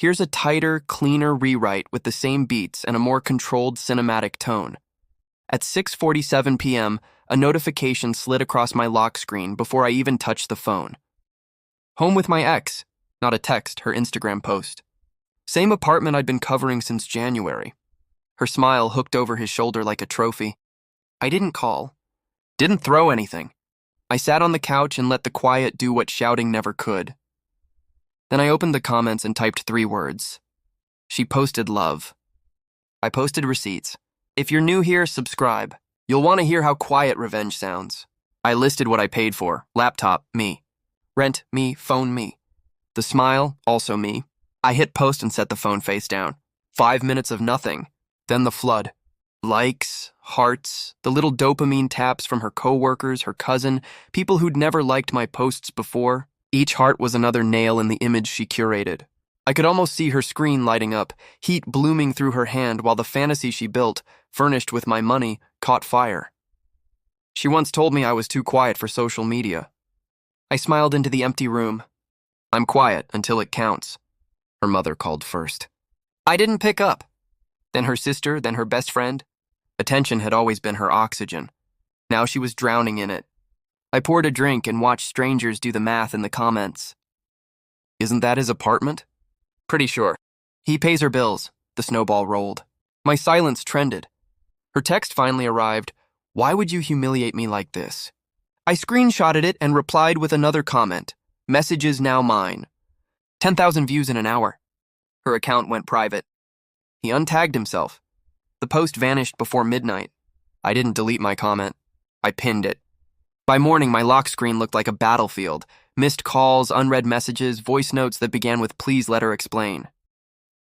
Here's a tighter, cleaner rewrite with the same beats and a more controlled cinematic tone. At 6:47 p.m., a notification slid across my lock screen before I even touched the phone. Home with my ex, not a text, her Instagram post. Same apartment I'd been covering since January. Her smile hooked over his shoulder like a trophy. I didn't call. Didn't throw anything. I sat on the couch and let the quiet do what shouting never could. Then I opened the comments and typed 3 words. She posted love. I posted receipts. If you're new here, subscribe. You'll want to hear how quiet revenge sounds. I listed what I paid for. Laptop, me. Rent, me. Phone, me. The smile, also me. I hit post and set the phone face down. 5 minutes of nothing. Then the flood. Likes, hearts, the little dopamine taps from her coworkers, her cousin, people who'd never liked my posts before. Each heart was another nail in the image she curated. I could almost see her screen lighting up, heat blooming through her hand while the fantasy she built, furnished with my money, caught fire. She once told me I was too quiet for social media. I smiled into the empty room. I'm quiet until it counts. Her mother called first. I didn't pick up. Then her sister, then her best friend. Attention had always been her oxygen. Now she was drowning in it. I poured a drink and watched strangers do the math in the comments. Isn't that his apartment? Pretty sure. He pays her bills. The snowball rolled. My silence trended. Her text finally arrived. Why would you humiliate me like this? I screenshotted it and replied with another comment. Messages now mine. 10,000 views in an hour. Her account went private. He untagged himself. The post vanished before midnight. I didn't delete my comment. I pinned it. By morning, my lock screen looked like a battlefield. Missed calls, unread messages, voice notes that began with please let her explain.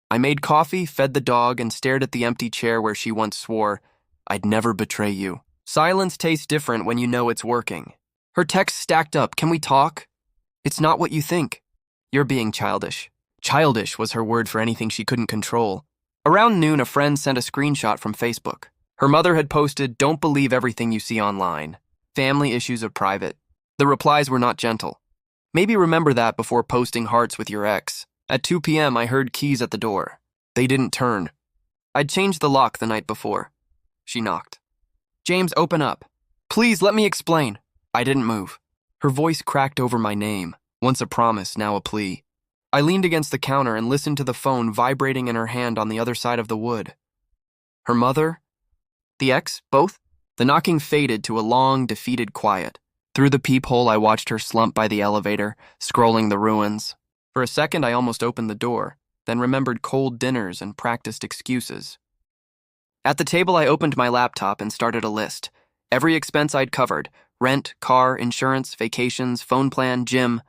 I made coffee, fed the dog, and stared at the empty chair where she once swore, I'd never betray you. Silence tastes different when you know it's working. Her texts stacked up. Can we talk? It's not what you think. You're being childish. Childish was her word for anything she couldn't control. Around noon, a friend sent a screenshot from Facebook. Her mother had posted, don't believe everything you see online. Family issues are private. The replies were not gentle. Maybe remember that before posting hearts with your ex. At 2 p.m., I heard keys at the door. They didn't turn. I'd changed the lock the night before. She knocked. James, open up. Please, let me explain. I didn't move. Her voice cracked over my name, once a promise, now a plea. I leaned against the counter and listened to the phone vibrating in her hand on the other side of the wood. Her mother? The ex? Both? The knocking faded to a long, defeated quiet. Through the peephole, I watched her slump by the elevator, scrolling the ruins. For a second, I almost opened the door, then remembered cold dinners and practiced excuses. At the table, I opened my laptop and started a list. Every expense I'd covered, rent, car, insurance, vacations, phone plan, gym.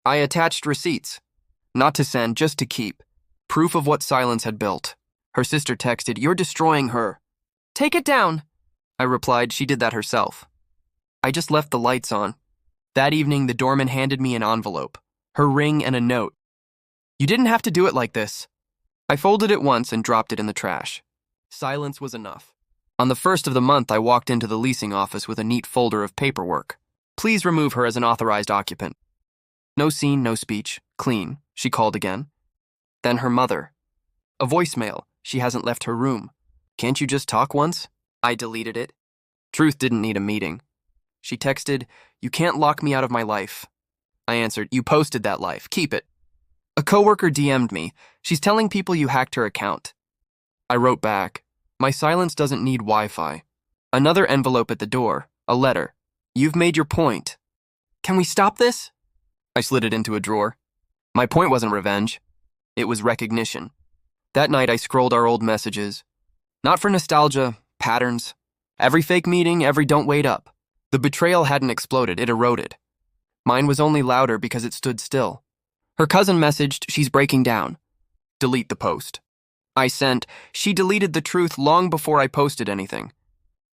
I attached receipts. Not to send, just to keep. Proof of what silence had built. Her sister texted, you're destroying her. Take it down. I replied, she did that herself. I just left the lights on. That evening, the doorman handed me an envelope, her ring and a note. You didn't have to do it like this. I folded it once and dropped it in the trash. Silence was enough. On the 1st of the month, I walked into the leasing office with a neat folder of paperwork. Please remove her as an authorized occupant. No scene, no speech. Clean, she called again. Then her mother. A voicemail. She hasn't left her room. Can't you just talk once? I deleted it. Truth didn't need a meeting. She texted, you can't lock me out of my life. I answered, you posted that life. Keep it. A coworker DM'd me. She's telling people you hacked her account. I wrote back, my silence doesn't need Wi-Fi. Another envelope at the door. A letter. You've made your point. Can we stop this? I slid it into a drawer. My point wasn't revenge. It was recognition. That night, I scrolled our old messages. Not for nostalgia, patterns. Every fake meeting, every don't wait up. The betrayal hadn't exploded, it eroded. Mine was only louder because it stood still. Her cousin messaged, she's breaking down. Delete the post. I sent, she deleted the truth long before I posted anything.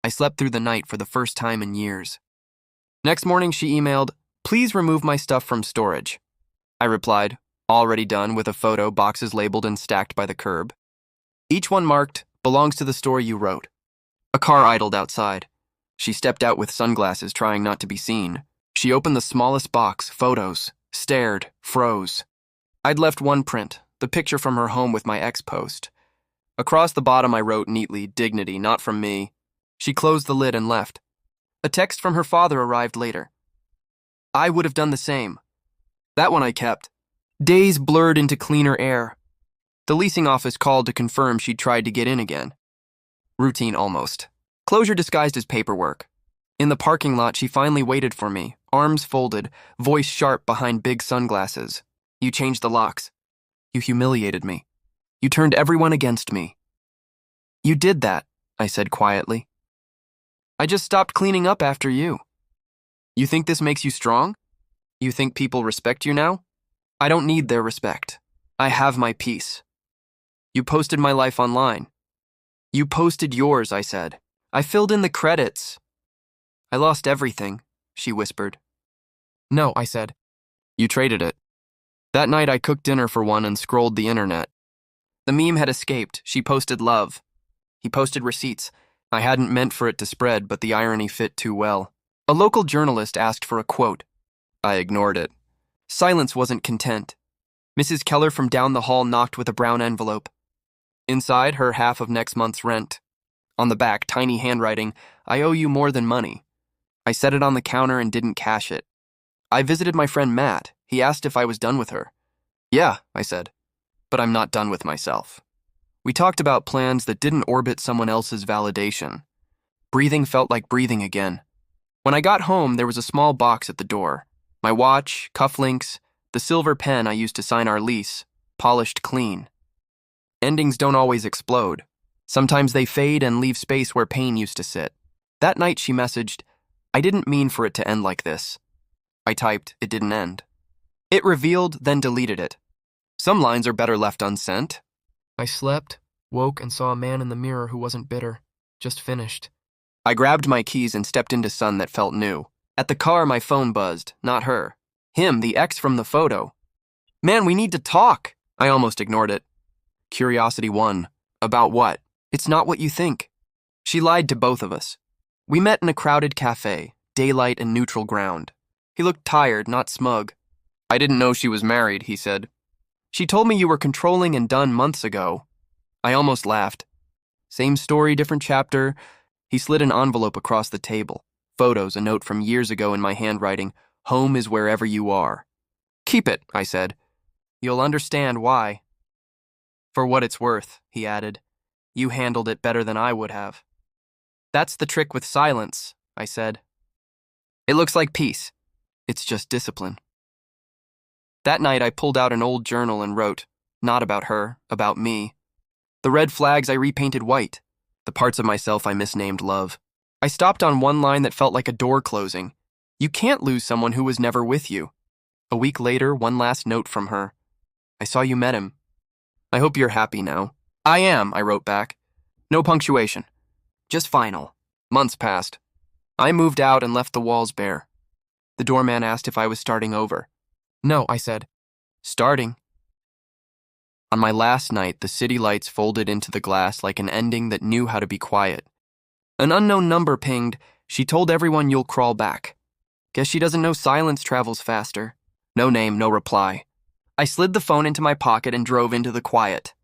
I slept through the night for the first time in years. Next morning, she emailed, please remove my stuff from storage. I replied, already done, with a photo, boxes labeled and stacked by the curb. Each one marked, belongs to the store you wrote. A car idled outside. She stepped out with sunglasses, trying not to be seen. She opened the smallest box, photos, stared, froze. I'd left one print, the picture from her home with my ex post. Across the bottom I wrote neatly, "Dignity, not from me." She closed the lid and left. A text from her father arrived later. "I would have done the same." That one I kept. Days blurred into cleaner air. The leasing office called to confirm she'd tried to get in again. Routine almost. Closure disguised as paperwork. In the parking lot, she finally waited for me, arms folded, voice sharp behind big sunglasses. "You changed the locks. You humiliated me. You turned everyone against me." "You did that," I said quietly. "I just stopped cleaning up after you." "You think this makes you strong? You think people respect you now?" "I don't need their respect. I have my peace." "You posted my life online." "You posted yours," I said. "I filled in the credits." "I lost everything," she whispered. "No," I said. "You traded it." That night I cooked dinner for one and scrolled the internet. The meme had escaped. She posted love. He posted receipts. I hadn't meant for it to spread, but the irony fit too well. A local journalist asked for a quote. I ignored it. Silence wasn't content. Mrs. Keller from down the hall knocked with a brown envelope. Inside, her half of next month's rent. On the back, tiny handwriting, "I owe you more than money." I set it on the counter and didn't cash it. I visited my friend Matt. He asked if I was done with her. "Yeah," I said, "but I'm not done with myself." We talked about plans that didn't orbit someone else's validation. Breathing felt like breathing again. When I got home, there was a small box at the door. My watch, cufflinks, the silver pen I used to sign our lease, polished clean. Endings don't always explode. Sometimes they fade and leave space where pain used to sit. That night she messaged, "I didn't mean for it to end like this." I typed, "It didn't end." It revealed, then deleted it. Some lines are better left unsent. I slept, woke, and saw a man in the mirror who wasn't bitter, just finished. I grabbed my keys and stepped into sun that felt new. At the car, my phone buzzed, not her. Him, the ex from the photo. "Man, we need to talk." I almost ignored it. Curiosity won. About what? "It's not what you think." She lied to both of us. We met in a crowded cafe, daylight and neutral ground. He looked tired, not smug. "I didn't know she was married," he said. "She told me you were controlling and done months ago." I almost laughed. Same story, different chapter. He slid an envelope across the table. Photos, a note from years ago in my handwriting. "Home is wherever you are." "Keep it," I said. "You'll understand why." "For what it's worth," he added. "You handled it better than I would have." "That's the trick with silence," I said. "It looks like peace. It's just discipline." That night I pulled out an old journal and wrote, not about her, about me. The red flags I repainted white, the parts of myself I misnamed love. I stopped on one line that felt like a door closing. "You can't lose someone who was never with you." A week later, one last note from her. "I saw you met him. I hope you're happy now." "I am," I wrote back. No punctuation. Just final. Months passed. I moved out and left the walls bare. The doorman asked if I was starting over. "No," I said. "Starting." On my last night, the city lights folded into the glass like an ending that knew how to be quiet. An unknown number pinged. She told everyone you'll crawl back. Guess she doesn't know silence travels faster. No name, no reply. I slid the phone into my pocket and drove into the quiet.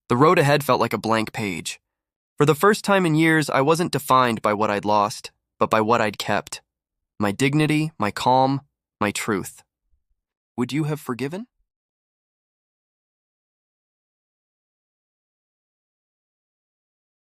The road ahead felt like a blank page. For the first time in years, I wasn't defined by what I'd lost, but by what I'd kept. My dignity, my calm, my truth. Would you have forgiven?